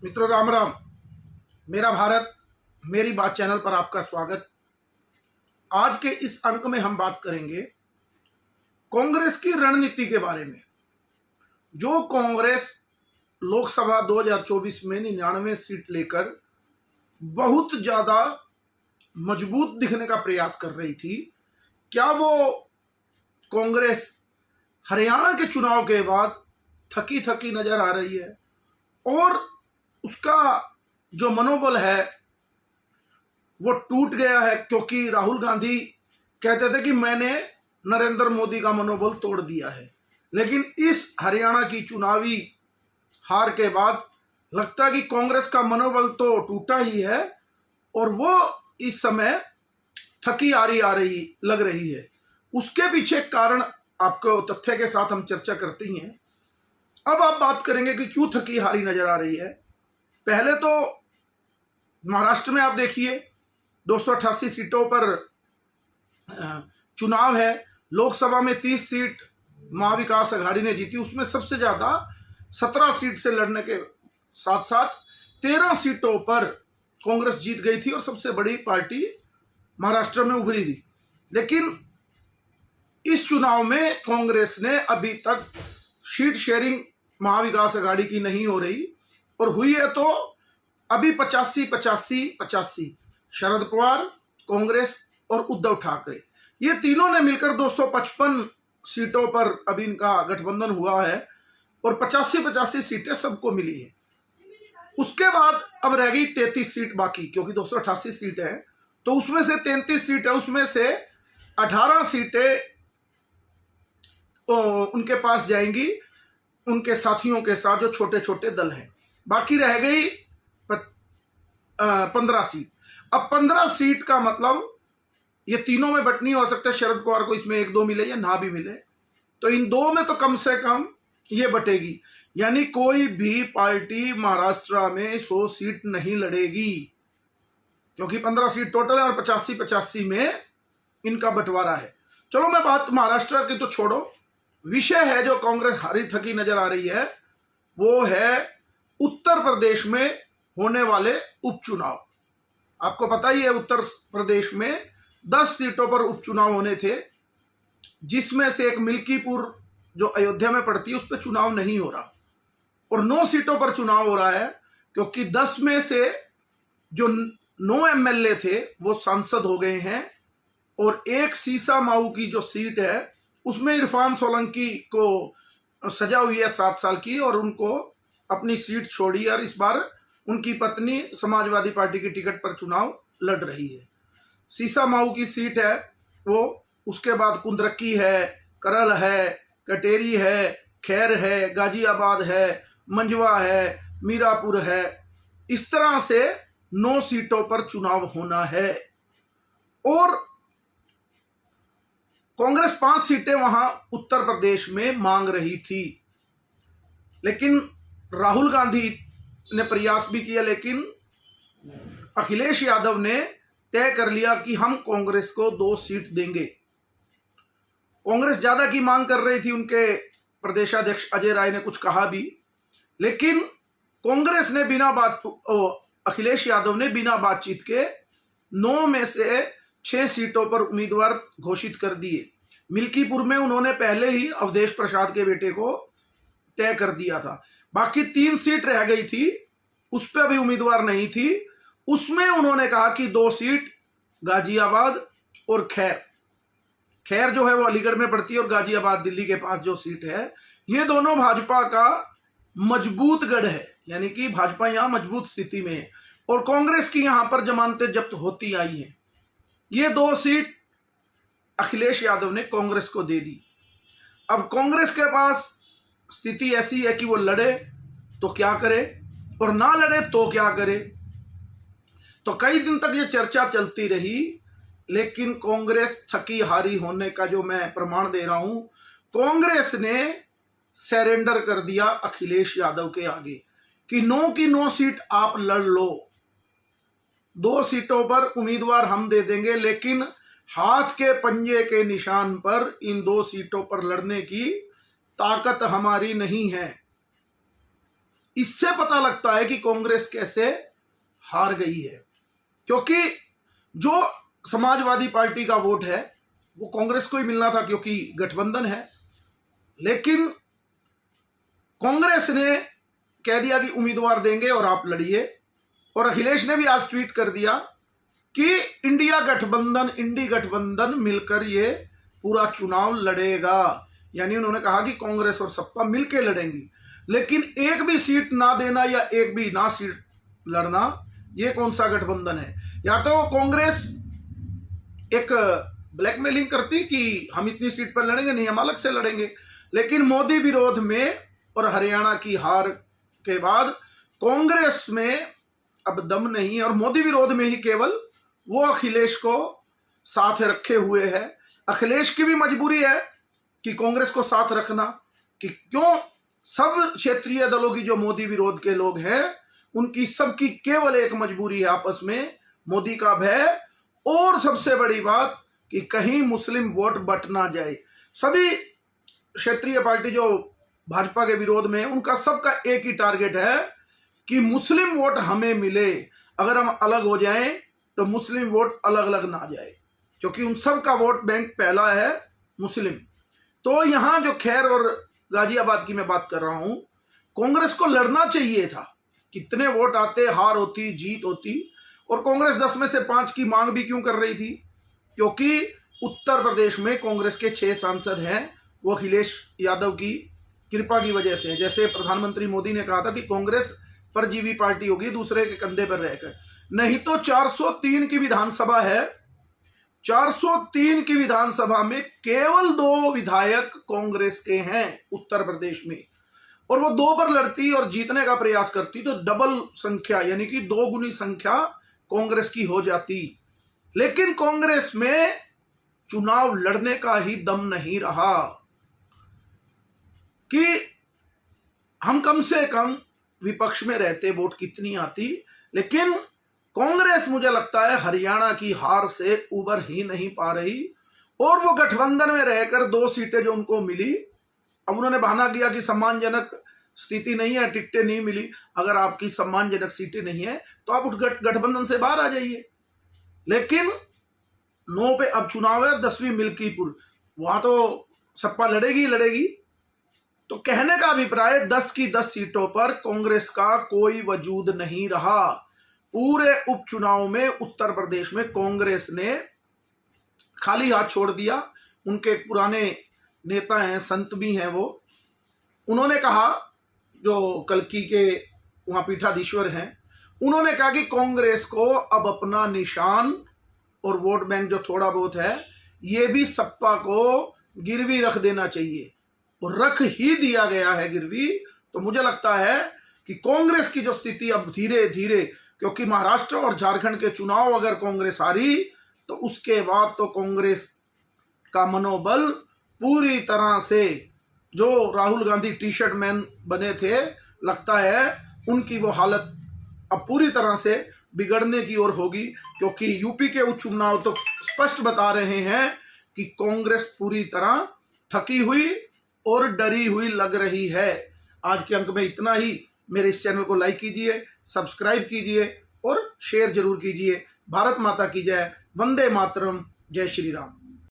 मित्रों राम राम। मेरा भारत मेरी बात चैनल पर आपका स्वागत। आज के इस अंक में हम बात करेंगे कांग्रेस की रणनीति के बारे में। जो कांग्रेस लोकसभा 2024 में 99 सीट लेकर बहुत ज्यादा मजबूत दिखने का प्रयास कर रही थी, क्या वो कांग्रेस हरियाणा के चुनाव के बाद थकी थकी नजर आ रही है? और उसका जो मनोबल है वो टूट गया है, क्योंकि राहुल गांधी कहते थे कि मैंने नरेंद्र मोदी का मनोबल तोड़ दिया है। लेकिन इस हरियाणा की चुनावी हार के बाद लगता है कि कांग्रेस का मनोबल तो टूटा ही है और वो इस समय थकी हारी लग रही है। उसके पीछे कारण आपको तथ्य के साथ हम चर्चा करते ही हैं। अब आप बात करेंगे कि क्यों थकी हारी नजर आ रही है। पहले तो महाराष्ट्र में आप देखिए 288 सीटों पर चुनाव है। लोकसभा में 30 सीट महाविकास आघाड़ी ने जीती, उसमें सबसे ज्यादा 17 सीट से लड़ने के साथ साथ 13 सीटों पर कांग्रेस जीत गई थी और सबसे बड़ी पार्टी महाराष्ट्र में उभरी थी। लेकिन इस चुनाव में कांग्रेस ने अभी तक सीट शेयरिंग महाविकास आघाड़ी की नहीं हो रही, और हुई है तो अभी 85-85-85 शरद पवार, कांग्रेस और उद्धव ठाकरे, ये तीनों ने मिलकर 255 सीटों पर अभी इनका गठबंधन हुआ है और 85-85 सीटें सबको मिली है। उसके बाद अब रह गई 33 सीट बाकी, क्योंकि 288 सीट है तो उसमें से 33 सीट है, उसमें से 18 सीटें उनके पास जाएंगी उनके साथियों के साथ जो छोटे छोटे दल हैं। बाकी रह गई 15 सीट। अब 15 सीट का मतलब ये तीनों में बंटनी हो सकता है, शरद पवार को इसमें 1-2 मिले या ना भी मिले, तो इन दो में तो कम से कम ये बटेगी। यानी कोई भी पार्टी महाराष्ट्र में 100 सीट नहीं लड़ेगी, क्योंकि 15 सीट टोटल है और 85-85 में इनका बंटवारा है। चलो मैं बात महाराष्ट्र की तो छोड़ो, विषय है जो कांग्रेस हारी थकी नजर आ रही है वो है उत्तर प्रदेश में होने वाले उपचुनाव। आपको पता ही है उत्तर प्रदेश में 10 सीटों पर उपचुनाव होने थे, जिसमें से एक मिल्कीपुर जो अयोध्या में पड़ती है उस पर चुनाव नहीं हो रहा, और 9 सीटों पर चुनाव हो रहा है, क्योंकि 10 में से जो 9 एमएलए थे वो सांसद हो गए हैं, और एक सीसा माऊ की जो सीट है उसमें इरफान सोलंकी को सजा हुई है 7 साल की, और उनको अपनी सीट छोड़ी और इस बार उनकी पत्नी समाजवादी पार्टी की टिकट पर चुनाव लड़ रही है। सीसा माऊ की सीट है वो, उसके बाद कुंद्रक्की है, करल है, कटेरी है, खैर है, गाजियाबाद है, मंझवा है, मीरापुर है। इस तरह से 9 सीटों पर चुनाव होना है, और कांग्रेस 5 सीटें वहां उत्तर प्रदेश में मांग रही थी। लेकिन राहुल गांधी ने प्रयास भी किया, लेकिन अखिलेश यादव ने तय कर लिया कि हम कांग्रेस को 2 सीट देंगे। कांग्रेस ज्यादा की मांग कर रही थी, उनके प्रदेशाध्यक्ष अजय राय ने कुछ कहा भी, लेकिन कांग्रेस ने अखिलेश यादव ने बिना बातचीत के 9 में से 6 सीटों पर उम्मीदवार घोषित कर दिए। मिल्कीपुर में उन्होंने पहले ही अवधेश प्रसाद के बेटे को तय कर दिया था। बाकी 3 सीट रह गई थी, उस पर अभी उम्मीदवार नहीं थी। उसमें उन्होंने कहा कि 2 सीट गाजियाबाद और खैर जो है वो अलीगढ़ में पड़ती है, और गाजियाबाद दिल्ली के पास जो सीट है, ये दोनों भाजपा का मजबूत गढ़ है, यानी कि भाजपा यहां मजबूत स्थिति में है, और कांग्रेस की यहां पर जमानतें जब्त होती आई हैं। ये 2 सीट अखिलेश यादव ने कांग्रेस को दे दी। अब कांग्रेस के पास स्थिति ऐसी है कि वो लड़े तो क्या करे और ना लड़े तो क्या करे। तो कई दिन तक ये चर्चा चलती रही, लेकिन कांग्रेस थकी हारी होने का जो मैं प्रमाण दे रहा हूं, कांग्रेस ने सरेंडर कर दिया अखिलेश यादव के आगे कि 9 की 9 सीट आप लड़ लो, 2 सीटों पर उम्मीदवार हम दे देंगे, लेकिन हाथ के पंजे के निशान पर इन 2 सीटों पर लड़ने की ताकत हमारी नहीं है। इससे पता लगता है कि कांग्रेस कैसे हार गई है, क्योंकि जो समाजवादी पार्टी का वोट है वो कांग्रेस को ही मिलना था क्योंकि गठबंधन है, लेकिन कांग्रेस ने कह दिया कि उम्मीदवार देंगे और आप लड़िए। और अखिलेश ने भी आज ट्वीट कर दिया कि इंडी गठबंधन मिलकर ये पूरा चुनाव लड़ेगा, यानी उन्होंने कहा कि कांग्रेस और सपा मिलकर लड़ेंगी। लेकिन एक भी सीट ना देना या एक भी ना सीट लड़ना, ये कौन सा गठबंधन है? या तो कांग्रेस एक ब्लैकमेलिंग करती कि हम इतनी सीट पर लड़ेंगे, नहीं हम अलग से लड़ेंगे, लेकिन मोदी विरोध में और हरियाणा की हार के बाद कांग्रेस में अब दम नहीं है और मोदी विरोध में ही केवल वो अखिलेश को साथ रखे हुए है। अखिलेश की भी मजबूरी है कि कांग्रेस को साथ रखना, कि क्यों सब क्षेत्रीय दलों की जो मोदी विरोध के लोग हैं उनकी सबकी केवल एक मजबूरी है, आपस में मोदी का भय, और सबसे बड़ी बात कि कहीं मुस्लिम वोट बट ना जाए। सभी क्षेत्रीय पार्टी जो भाजपा के विरोध में, उनका सबका एक ही टारगेट है कि मुस्लिम वोट हमें मिले, अगर हम अलग हो जाएं तो मुस्लिम वोट अलग अलग ना जाए, क्योंकि उन सब का वोट बैंक पहला है मुस्लिम। तो यहां जो खैर और गाजियाबाद की मैं बात कर रहा हूं, कांग्रेस को लड़ना चाहिए था, कितने वोट आते, हार होती, जीत होती, और कांग्रेस 10 में से 5 की मांग भी क्यों कर रही थी? क्योंकि उत्तर प्रदेश में कांग्रेस के 6 सांसद हैं, वो अखिलेश यादव की कृपा की वजह से। जैसे प्रधानमंत्री मोदी ने कहा था कि कांग्रेस परजीवी पार्टी होगी दूसरे के कंधे पर रहकर, नहीं तो 403 की विधानसभा है, 403 की विधानसभा में केवल 2 विधायक कांग्रेस के हैं उत्तर प्रदेश में, और वो 2 पर लड़ती और जीतने का प्रयास करती तो डबल संख्या यानी कि 2 गुनी संख्या कांग्रेस की हो जाती। लेकिन कांग्रेस में चुनाव लड़ने का ही दम नहीं रहा कि हम कम से कम विपक्ष में रहते वोट कितनी आती। लेकिन कांग्रेस मुझे लगता है हरियाणा की हार से उबर ही नहीं पा रही, और वो गठबंधन में रहकर 2 सीटें जो उनको मिली, अब उन्होंने बहाना किया कि सम्मानजनक स्थिति नहीं है, टिकटें नहीं मिली। अगर आपकी सम्मानजनक सीटें नहीं है तो आप उस गठबंधन से बाहर आ जाइए। लेकिन 9 पे अब चुनाव है, 10वीं मिल्कीपुर, वहां तो सपा लड़ेगी लड़ेगी। तो कहने का अभिप्राय 10 की 10 सीटों पर कांग्रेस का कोई वजूद नहीं रहा। पूरे उपचुनाव में उत्तर प्रदेश में कांग्रेस ने खाली हाथ छोड़ दिया। उनके पुराने नेता हैं, संत भी हैं, वो उन्होंने कहा, जो कल्की के वहां पीठाधीश्वर हैं, उन्होंने कहा कि कांग्रेस को अब अपना निशान और वोट बैंक जो थोड़ा बहुत है ये भी सपा को गिरवी रख देना चाहिए, और रख ही दिया गया है गिरवी। तो मुझे लगता है कि कांग्रेस की जो स्थिति अब धीरे धीरे, क्योंकि महाराष्ट्र और झारखंड के चुनाव अगर कांग्रेस हारी तो उसके बाद तो कांग्रेस का मनोबल पूरी तरह से, जो Rahul Gandhi T shirt man बने थे, लगता है उनकी वो हालत अब पूरी तरह से बिगड़ने की ओर होगी, क्योंकि यूपी के उपचुनाव तो स्पष्ट बता रहे हैं कि कांग्रेस पूरी तरह थकी हुई और डरी हुई लग रही है। आज के अंक में इतना ही। मेरे इस चैनल को लाइक कीजिए, सब्सक्राइब कीजिए और शेयर जरूर कीजिए। भारत माता की जय। वंदे मातरम। जय श्री राम।